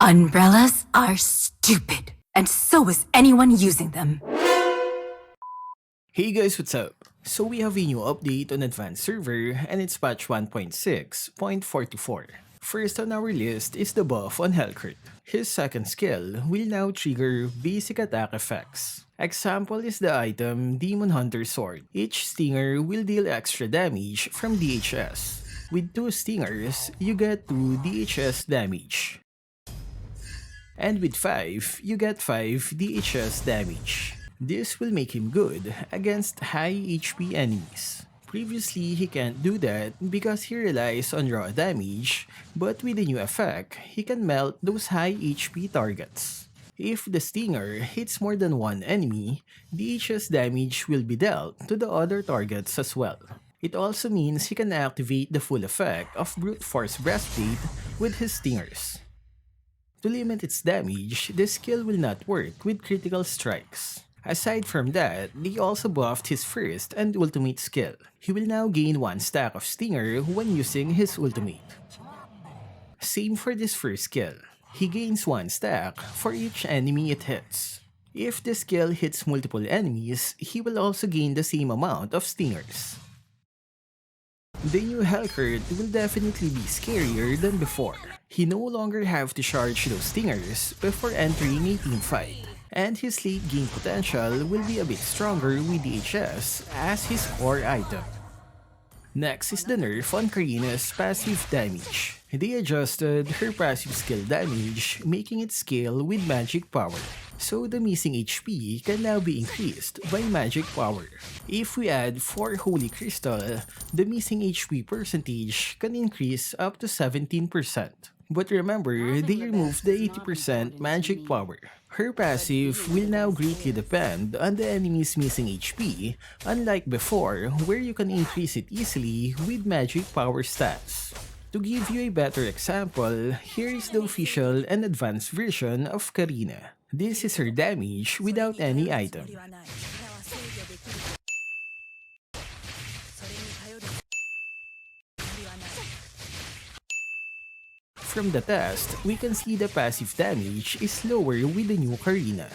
Umbrellas are stupid, and so is anyone using them. Hey guys, what's up? So we have a new update on Advanced Server and it's patch 1.6.44. First on our list is the buff on Helcurt. His second skill will now trigger basic attack effects. Example is the item Demon Hunter Sword. Each stinger will deal extra damage from DHS. With 2 stingers, you get 2 DHS damage. And with 5, you get 5 DHS damage. This will make him good against high HP enemies. Previously, he can't do that because he relies on raw damage, but with the new effect, he can melt those high HP targets. If the stinger hits more than one enemy, DHS damage will be dealt to the other targets as well. It also means he can activate the full effect of Brute Force Breastplate with his stingers. To limit its damage, the skill will not work with critical strikes. Aside from that, they also buffed his first and ultimate skill. He will now gain 1 stack of stinger when using his ultimate. Same for this first skill. He gains 1 stack for each enemy it hits. If the skill hits multiple enemies, he will also gain the same amount of stingers. The new Helcurt will definitely be scarier than before. He no longer have to charge those stingers before entering a team fight. And his late game potential will be a bit stronger with DHS as his core item. Next is the nerf on Karina's passive damage. They adjusted her passive skill damage, making it scale with magic power. So the missing HP can now be increased by magic power. If we add 4 holy crystal, the missing HP percentage can increase up to 17%. But remember, they removed the 80% magic power. Her passive will now greatly depend on the enemy's missing HP, unlike before where you can increase it easily with magic power stats. To give you a better example, here is the official and advanced version of Karina. This is her damage without any item. From the test, we can see the passive damage is lower with the new Karina.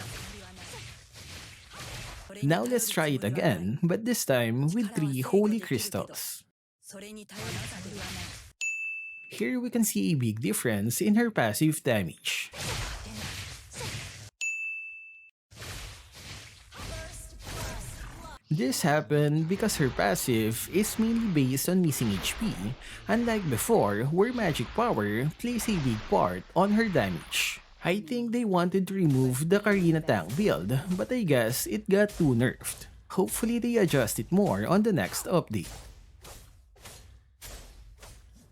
Now let's try it again, but this time with 3 holy crystals. Here we can see a big difference in her passive damage. This happened because her passive is mainly based on missing HP, unlike before where magic power plays a big part on her damage. I think they wanted to remove the Karina tank build, but I guess it got too nerfed. Hopefully they adjust it more on the next update.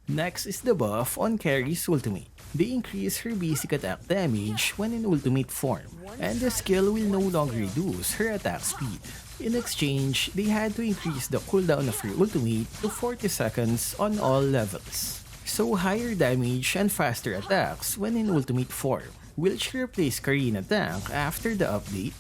Next is the buff on Karrie's ultimate. They increase her basic attack damage when in ultimate form, and the skill will no longer reduce her attack speed. In exchange, they had to increase the cooldown of her ultimate to 40 seconds on all levels. So higher damage and faster attacks when in ultimate form. Will she replace Karina tank after the update?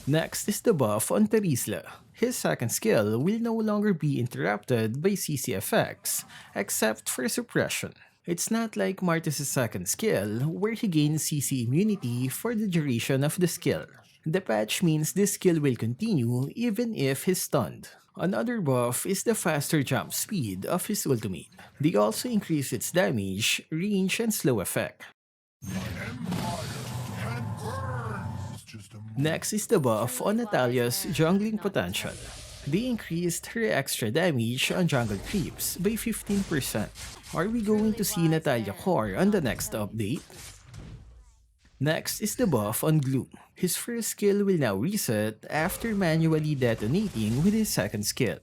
Next is the buff on Terizla. His second skill will no longer be interrupted by CC effects, except for suppression. It's not like Martis' second skill, where he gains CC immunity for the duration of the skill. The patch means this skill will continue even if he's stunned. Another buff is the faster jump speed of his ultimate. They also increase its damage, range, and slow effect. Next is the buff on Natalia's jungling potential. They increased her extra damage on jungle creeps by 15%. Are we going to see Natalia core on the next update? Next is the buff on Gloo. His first skill will now reset after manually detonating with his second skill.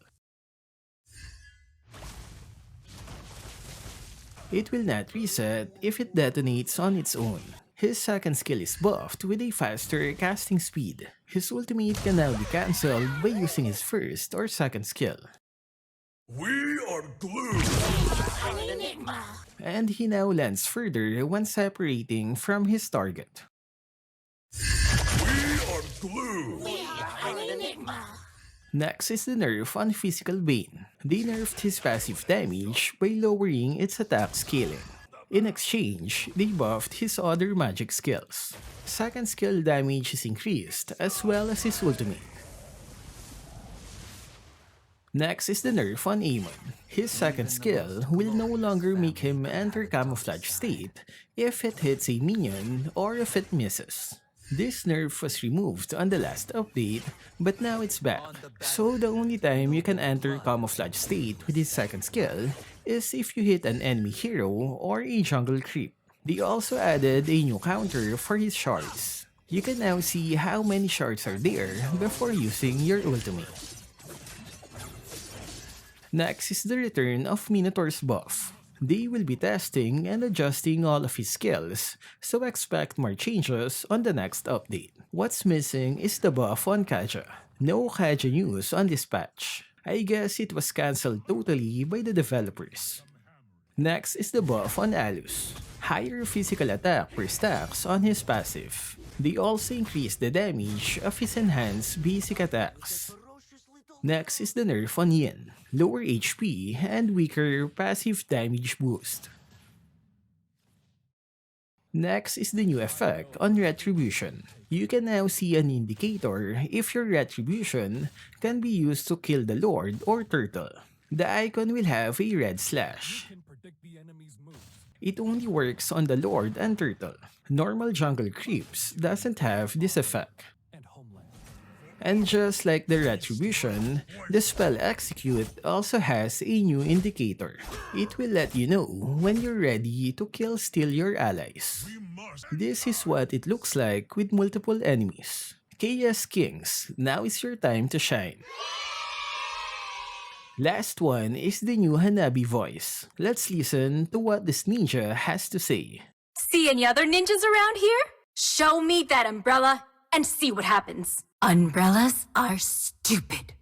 It will not reset if it detonates on its own. His second skill is buffed with a faster casting speed. His ultimate can now be cancelled by using his first or second skill. We are Gloo! And he now lands further when separating from his target. We are Gloo! Next is the nerf on physical Bane. They nerfed his passive damage by lowering its attack scaling. In exchange, they buffed his other magic skills. Second skill damage is increased as well as his ultimate. Next is the nerf on Aamon. His second skill will no longer make him enter camouflage state if it hits a minion or if it misses. This nerf was removed on the last update, but now it's back. So the only time you can enter camouflage state with his second skill is if you hit an enemy hero or a jungle creep. They also added a new counter for his shards. You can now see how many shards are there before using your ultimate. Next is the return of Minotaur's buff. They will be testing and adjusting all of his skills, so expect more changes on the next update. What's missing is the buff on Kaja. No Kaja news on this patch. I guess it was cancelled totally by the developers. Next is the buff on Aulus. Higher physical attack per stacks on his passive. They also increase the damage of his enhanced basic attacks. Next is the nerf on Yin. Lower HP and weaker passive damage boost. Next is the new effect on Retribution. You can now see an indicator if your Retribution can be used to kill the Lord or Turtle. The icon will have a red slash. It only works on the Lord and Turtle. Normal jungle creeps doesn't have this effect. And just like the Retribution, the spell Execute also has a new indicator. It will let you know when you're ready to kill still your allies. This is what it looks like with multiple enemies. KS Kings, now is your time to shine. Last one is the new Hanabi voice. Let's listen to what this ninja has to say. See any other ninjas around here? Show me that umbrella and see what happens. Umbrellas are stupid.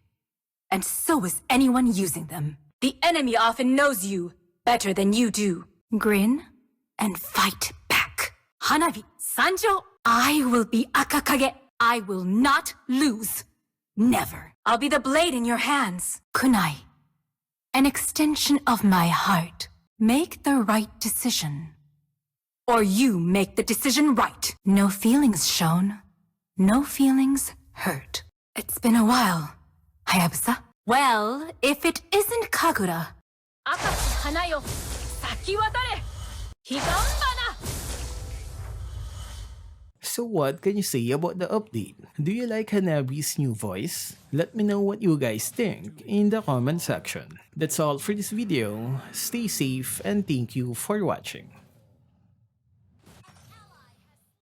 And so is anyone using them. The enemy often knows you better than you do. Grin and fight back. Hanabi, Sanjo, I will be Akakage. I will not lose. Never. I'll be the blade in your hands. Kunai, an extension of my heart. Make the right decision. Or you make the decision right. No feelings shown. No feelings hurt. It's been a while, Hayabusa. Well, if it isn't Kagura. Akashi hana yo, saki watare. Higanbana. So what can you say about the update? Do you like Hanabi's new voice? Let me know what you guys think in the comment section. That's all for this video. Stay safe and thank you for watching.